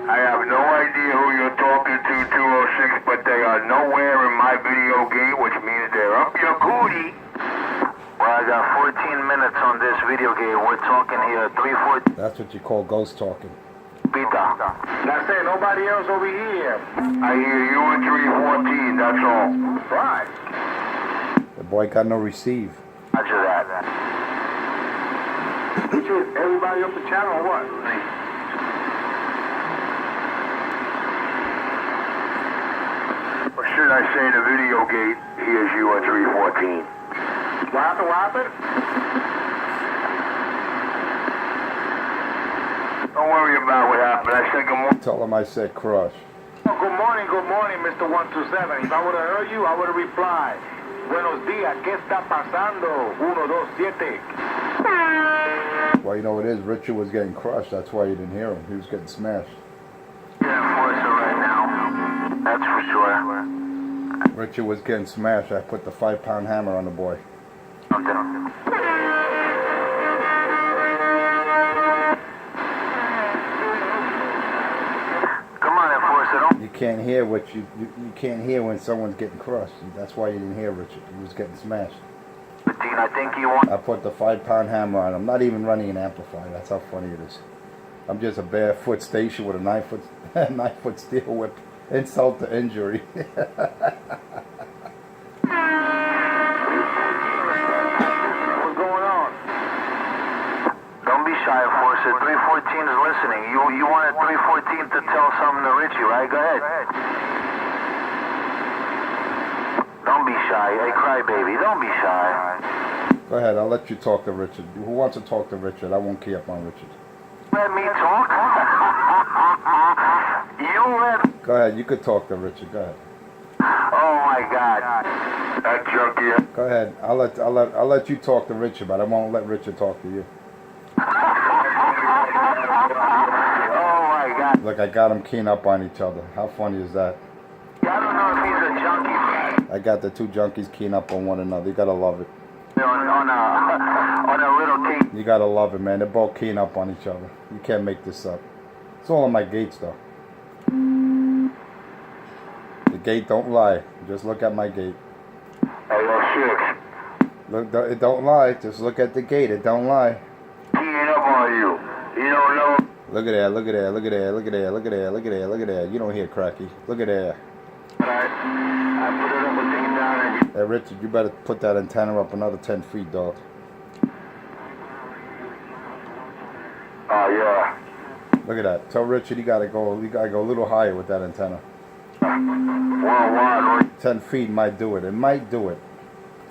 [SPEAKER 2] I have no idea who you're talking to, 206, but they are nowhere in my video game, which means they're up your cootie.
[SPEAKER 5] Well, I got 14 minutes on this video game. We're talking here 3-4.
[SPEAKER 1] That's what you call ghost talking.
[SPEAKER 5] Pita.
[SPEAKER 2] That's it, nobody else over here.
[SPEAKER 5] I hear you at 314, that's all.
[SPEAKER 2] Right.
[SPEAKER 1] The boy got no receive.
[SPEAKER 5] Roger that.
[SPEAKER 2] Richard, everybody up the channel or what?
[SPEAKER 5] Or should I say the video gate hears you at 314?
[SPEAKER 2] What happened, what happened?
[SPEAKER 5] Don't worry about what happened. I said good morning.
[SPEAKER 1] Tell him I said crush.
[SPEAKER 2] Oh, good morning, Mr. 127. If I would have heard you, I would have replied. Buenos días, ¿qué está pasando? 127.
[SPEAKER 1] Well, you know what it is. Richard was getting crushed. That's why you didn't hear him. He was getting smashed.
[SPEAKER 5] Yeah, Forza right now. That's for sure.
[SPEAKER 1] Richard was getting smashed. I put the 5-pound hammer on the boy.
[SPEAKER 5] Okay. Come on, Forza. Don't.
[SPEAKER 1] You can't hear what you can't hear when someone's getting crushed. That's why you didn't hear Richard. He was getting smashed.
[SPEAKER 5] But Dean, I think you want.
[SPEAKER 1] I put the 5-pound hammer on him. I'm not even running an amplifier. That's how funny it is. I'm just a barefoot station with a 9-foot steel whip. Insult to injury.
[SPEAKER 5] What's
[SPEAKER 2] going on?
[SPEAKER 5] Don't be shy, Forza. 314 is listening. You wanted 314 to tell something to Richie, right? Go ahead. Don't be shy. Hey, crybaby, don't be shy.
[SPEAKER 1] Go ahead. I'll let you talk to Richard. Who wants to talk to Richard? I won't key up on Richard.
[SPEAKER 5] Let me talk. You let.
[SPEAKER 1] Go ahead. You could talk to Richard. Go ahead.
[SPEAKER 5] Oh my God. That junkie.
[SPEAKER 1] Go ahead. I'll let you talk to Richard, but I won't let Richard talk to you.
[SPEAKER 5] Oh my God.
[SPEAKER 1] Look, I got them keying up on each other. How funny is that?
[SPEAKER 5] I don't know if he's a junkie.
[SPEAKER 1] I got the two junkies keying up on one another. You gotta love it.
[SPEAKER 5] On a little tape.
[SPEAKER 1] You gotta love it, man. They're both keying up on each other. You can't make this up. It's all on my gates, though. The gate don't lie. Just look at my gate.
[SPEAKER 5] Hey, yo, six.
[SPEAKER 1] Look, it don't lie. Just look at the gate. It don't lie.
[SPEAKER 5] Keying up on you. You don't know.
[SPEAKER 1] Look at that. Look at that. Look at that. Look at that. Look at that. Look at that. Look at that. You don't hear cracky. Look at that.
[SPEAKER 5] I put it up and take it down and
[SPEAKER 1] Hey, Richard, you better put that antenna up another 10 feet, dog.
[SPEAKER 5] oh yeah.
[SPEAKER 1] Look at that. Tell Richard you gotta go a little higher with that antenna.
[SPEAKER 5] 1-1.
[SPEAKER 1] 10 feet might do it. It might do it.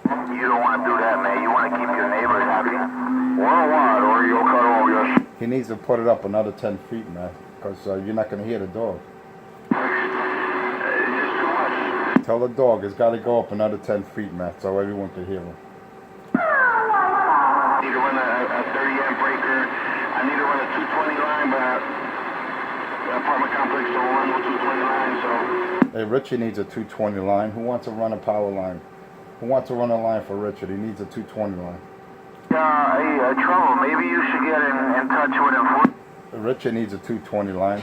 [SPEAKER 5] You don't want to do that, man. You want to keep your neighbors happy. 1-1, or you'll cut all your.
[SPEAKER 1] He needs to put it up another 10 feet, man, because you're not gonna hear the dog. Tell the dog it's gotta go up another 10 feet, man, so everyone can hear him.
[SPEAKER 2] I need to run a 30 amp breaker. I need to run a 220 line, but the apartment complex don't run no 220 line, so.
[SPEAKER 1] Hey, Richard needs a 220 line. Who wants to run a power line? Who wants to run a line for Richard? He needs a 220 line.
[SPEAKER 5] Hey, Trouble, maybe you should get in touch with him.
[SPEAKER 1] Richard needs a 220 line.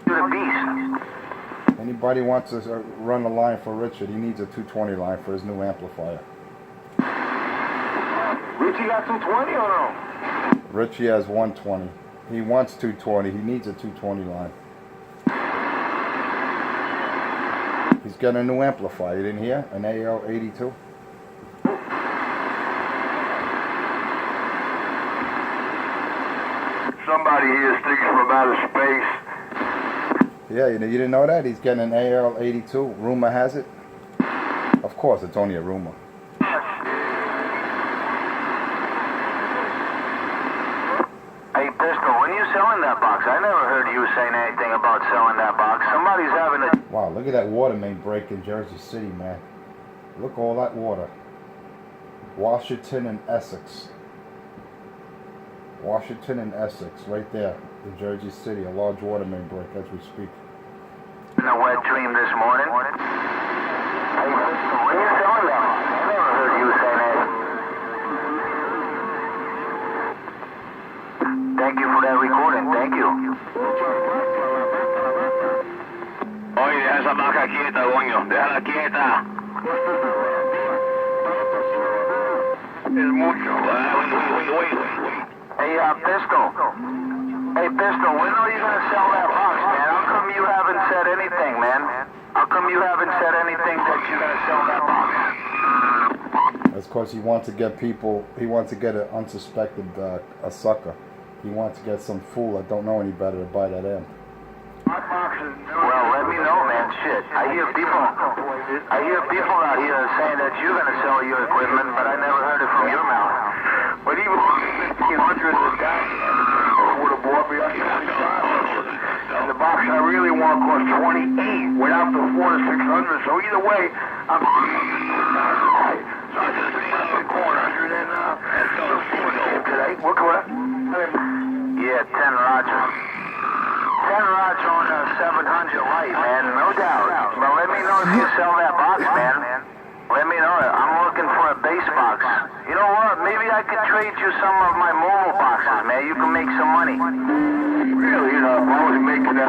[SPEAKER 5] You're the beast.
[SPEAKER 1] Anybody wants to run a line for Richard, he needs a 220 line for his new amplifier.
[SPEAKER 2] Richie got 220 or no?
[SPEAKER 1] Richie has 120. He wants 220. He needs a 220 line. He's got a new amplifier. You didn't hear? An AL82.
[SPEAKER 5] Somebody here thinks from outer space.
[SPEAKER 1] Yeah, you didn't know that? He's getting an AL82. Rumor has it. Of course, it's only a rumor.
[SPEAKER 5] Hey, Pistol, when you selling that box, I never heard you saying anything about selling that box. Somebody's having a...
[SPEAKER 1] Wow, look at that water main break in Jersey City, man. Look at all that water. Washington and Essex. Washington and Essex, right there in Jersey City. A large water main break as we speak.
[SPEAKER 5] In a wet dream this morning. Hey, Pistol, when you selling that box, I never heard you saying anything. Thank you for that recording. Thank you.
[SPEAKER 4] Oye, deja esa vaca quieta, coño. Déjala quieta.
[SPEAKER 2] Es mucho.
[SPEAKER 4] Wait.
[SPEAKER 5] Hey, Pistol. Hey, Pistol, when are you gonna sell that box, man? How come you haven't said anything, man? How come you haven't said anything that you're gonna sell that box?
[SPEAKER 1] That's because he wants to get people. He wants to get an unsuspected a sucker. He wants to get some fool that don't know any better to buy that amp.
[SPEAKER 5] Well, let me know, man. Shit, I hear people out here saying that you're gonna sell your equipment, but I never heard it from your mouth.
[SPEAKER 2] But even $1,500 a guy would have bought me up to $25. And the box I really want costs $28 without the $400 to $600. So either way, I'm so I just think I'm $400 and today. What correct?
[SPEAKER 5] Yeah, 10 Roger. 10 Roger on a 700 light, man, no doubt. But let me know if you sell that box, man. Let me know. I'm looking for a base box. You know what? Maybe I could trade you some of my mobile boxes, man. You can make some money.
[SPEAKER 2] Really, you know, I was making that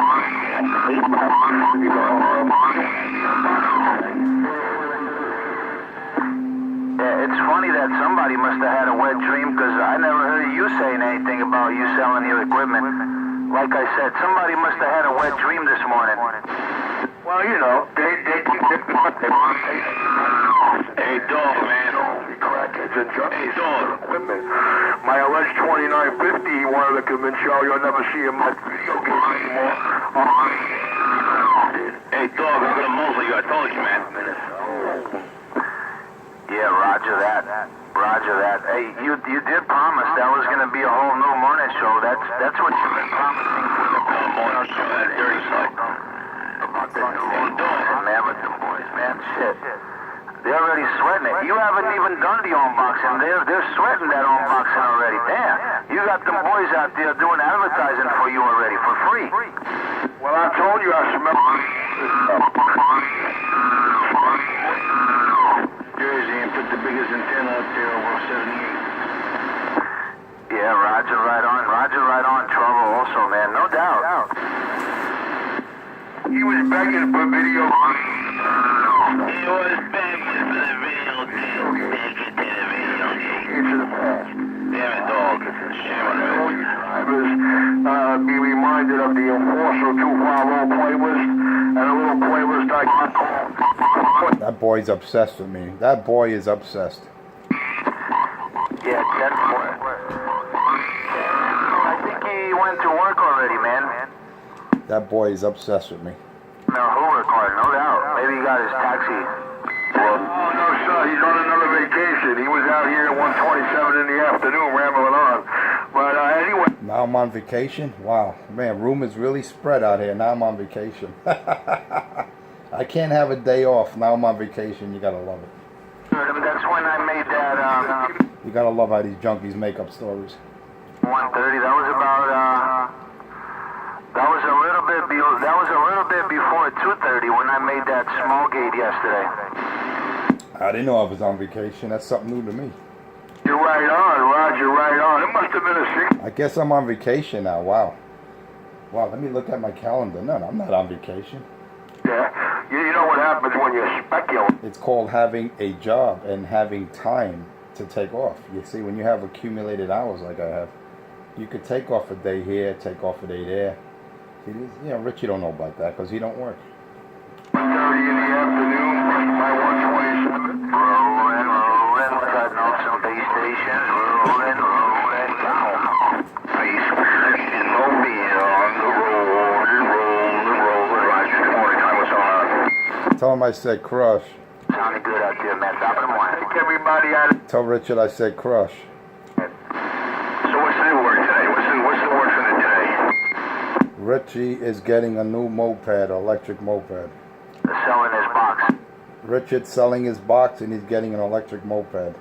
[SPEAKER 5] Yeah, it's funny that somebody must have had a wet dream, because I never heard you saying anything about you selling your equipment. Like I said, somebody must have had a wet dream this morning.
[SPEAKER 2] Well, you know, they
[SPEAKER 4] Hey, dog, man.
[SPEAKER 2] crackheads and junkies.
[SPEAKER 4] Hey, dog.
[SPEAKER 2] Equipment. My alleged 2950, he wanted to convince y'all you'll never see him on video games anymore.
[SPEAKER 4] Hey, dog, I'm gonna muzzle you. I told you, man.
[SPEAKER 5] Yeah, roger that. Roger that. Hey, you did promise that was going to be a whole new morning show. That's what you've been promising for the
[SPEAKER 4] morning show, that dirty side.
[SPEAKER 5] About the new man, with the boys, man. Shit. They're already sweating it. You haven't even done the unboxing. They're sweating that unboxing already. Damn. You got them boys out there doing advertising for you already for free.
[SPEAKER 2] Well, I told you I smell Jersey and put the biggest antenna up there over 78.
[SPEAKER 5] Yeah, Roger right on. Roger right on. Trouble also, man. No doubt.
[SPEAKER 2] He was begging for video.
[SPEAKER 4] He was begging for the video game. Take it to the video game.
[SPEAKER 2] Into the past.
[SPEAKER 4] Damn it, dog. Shame on you.
[SPEAKER 2] Drivers be reminded of the Enforcer 250 playlist and a little playlist I got called.
[SPEAKER 1] That boy's obsessed with me. That boy is obsessed.
[SPEAKER 5] Yeah, 10-4. I think he went to work already, man.
[SPEAKER 1] That boy is obsessed with me.
[SPEAKER 5] No, Hoover card, no doubt. Maybe he got his taxi.
[SPEAKER 2] Oh, no, sir. He's on another vacation. He was out here at 1:27 in the afternoon rambling on. But anyway.
[SPEAKER 1] Now I'm on vacation? Wow. Man, rumors really spread out here. Now I'm on vacation. I can't have a day off. Now I'm on vacation. You gotta love it.
[SPEAKER 5] That's when I made that,
[SPEAKER 1] You gotta love how these junkies make up stories.
[SPEAKER 5] 1:30. That was about, that was a little bit before 2:30 when I made that small gate yesterday.
[SPEAKER 1] I didn't know I was on vacation. That's something new to me.
[SPEAKER 2] You're right on, Roger, right on. It must have been a 6.
[SPEAKER 1] I guess I'm on vacation now. Wow. Wow, let me look at my calendar. No, I'm not on vacation.
[SPEAKER 2] Yeah. You know what happens when you speculate.
[SPEAKER 1] It's called having a job and having time to take off. You see, when you have accumulated hours like I have, you could take off a day here, take off a day there. See, you know, Richie don't know about that because he don't work.
[SPEAKER 2] 1:30 in the afternoon, my 1:27.
[SPEAKER 5] Rolling, cutting off some base stations. Rolling, down.
[SPEAKER 2] Base station, mobile on the road, Roger, morning time was on.
[SPEAKER 1] Tell him I said crush.
[SPEAKER 5] Sounding good out there, man. Top of the morning.
[SPEAKER 2] Take everybody out of...
[SPEAKER 1] Tell Richard I said crush.
[SPEAKER 2] So what's the new word today? What's the word for the day?
[SPEAKER 1] Richie is getting a new moped, electric moped.
[SPEAKER 5] Selling his box.
[SPEAKER 1] Richard's selling his box and he's getting an electric moped.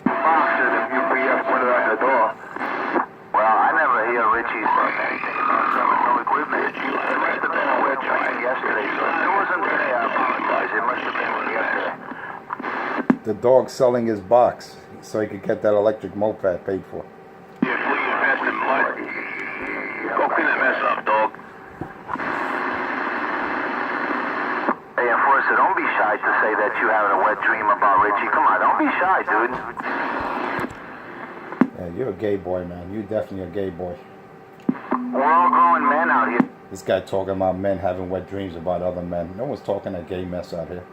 [SPEAKER 2] Boxes if UPS put it on the door.
[SPEAKER 5] Well, I never hear Richie say anything about selling no equipment. It must have been a wet dream yesterday. So if it wasn't today, I apologize. It must have been yesterday.
[SPEAKER 1] The dog's selling his box so he could get that electric moped paid for.
[SPEAKER 4] You're flinging past the mud. Go clean that mess up, dog.
[SPEAKER 5] Hey, Enforcer, don't be shy to say that you having a wet dream about Richie. Come on, don't be shy, dude.
[SPEAKER 1] Yeah, you're a gay boy, man. You're definitely a gay boy.
[SPEAKER 5] We're all grown men out here.
[SPEAKER 1] This guy talking about men having wet dreams about other men. No one's talking that gay mess out here.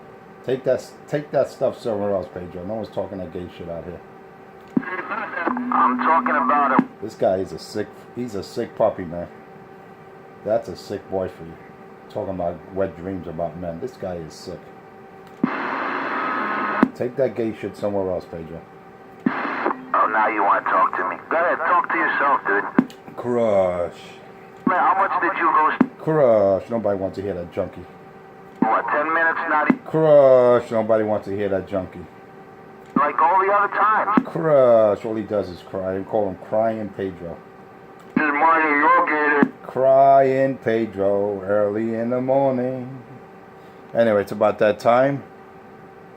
[SPEAKER 1] Take that stuff somewhere else, Pedro. No one's talking that gay shit out here.
[SPEAKER 5] I'm talking about a...
[SPEAKER 1] This guy is he's a sick puppy, man. That's a sick boy for you. Talking about wet dreams about men. This guy is sick. Take that gay shit somewhere else, Pedro.
[SPEAKER 5] Oh, now you want to talk to me. Go ahead, talk to yourself, dude.
[SPEAKER 1] Crush.
[SPEAKER 5] Man, how much did you go...
[SPEAKER 1] Crush. Nobody wants to hear that junkie.
[SPEAKER 5] What, 10 minutes? Not even...
[SPEAKER 1] Crush. Nobody wants to hear that junkie.
[SPEAKER 5] Like all the other times.
[SPEAKER 1] Crush. All he does is cry. We call him Crying Pedro.
[SPEAKER 2] This is Mario Yorgator.
[SPEAKER 1] Crying Pedro early in the morning. Anyway, it's about that time.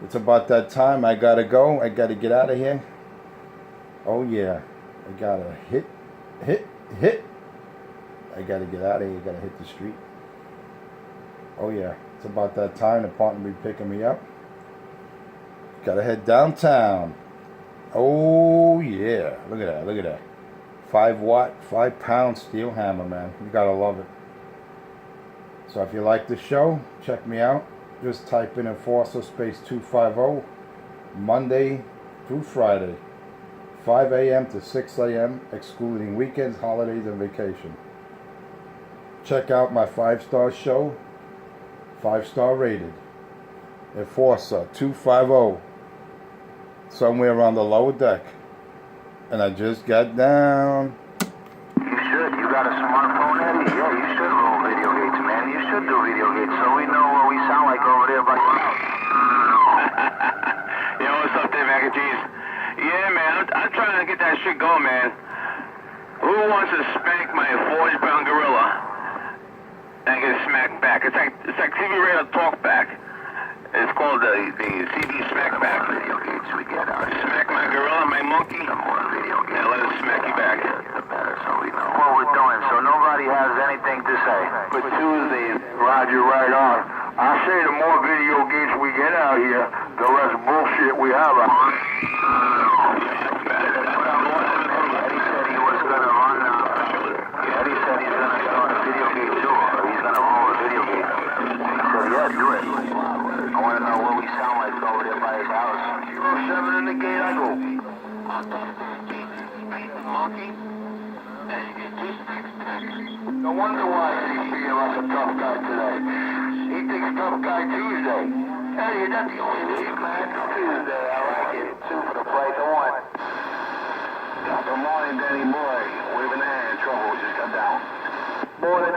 [SPEAKER 1] It's about that time. I gotta go. I gotta get out of here. Oh yeah. I gotta hit. I gotta get out of here. I gotta hit the street. Oh yeah. It's about that time. The partner will be picking me up. Gotta head downtown. Oh yeah. Look at that. Look at that. 5-watt, 5-pound steel hammer, man. You gotta love it. So if you like the show, check me out. Just type in Enforcer space 250, Monday through Friday, 5 a.m. to 6 a.m., excluding weekends, holidays, and vacation. Check out my 5-star show, 5-star rated. Enforcer 250, somewhere around the lower deck. And I just got down.
[SPEAKER 5] You should. You got a smartphone, Eddie? Yeah, you should roll video gates, man. You should do video gates so we know what we sound like over there by your house.
[SPEAKER 4] Yo, what's up there, Mac and Cheese? Yeah, man, I'm trying to get that shit going, man. Who wants to spank my 40-pound gorilla and get smacked back? It's like TV Radio Talk Back. It's called the CB Smack Back.
[SPEAKER 5] Video gates we get out here.
[SPEAKER 4] Smack my gorilla, my monkey.
[SPEAKER 5] The more video gates.
[SPEAKER 4] Yeah, let us smack you back.
[SPEAKER 5] The better, so we know what we're doing, so nobody has anything to say.
[SPEAKER 2] For Tuesday, Roger, right on. I say the more video games we get out here, the less bullshit we have out here.
[SPEAKER 5] Eddie said he was going to run, Eddie said he's going to start a video game too, or he's going to roll a video game. He said, yeah, do it. I want to know what we sound like over there by his house.
[SPEAKER 2] 7 in the gate, I go. No wonder why he's feeling like a tough guy today. He thinks tough guy Tuesday. Hey, that's the only day, man. Tuesday, I like it. 2 for the price of 1. Good morning, Danny boy. Waving a hand, trouble just got down. Morning,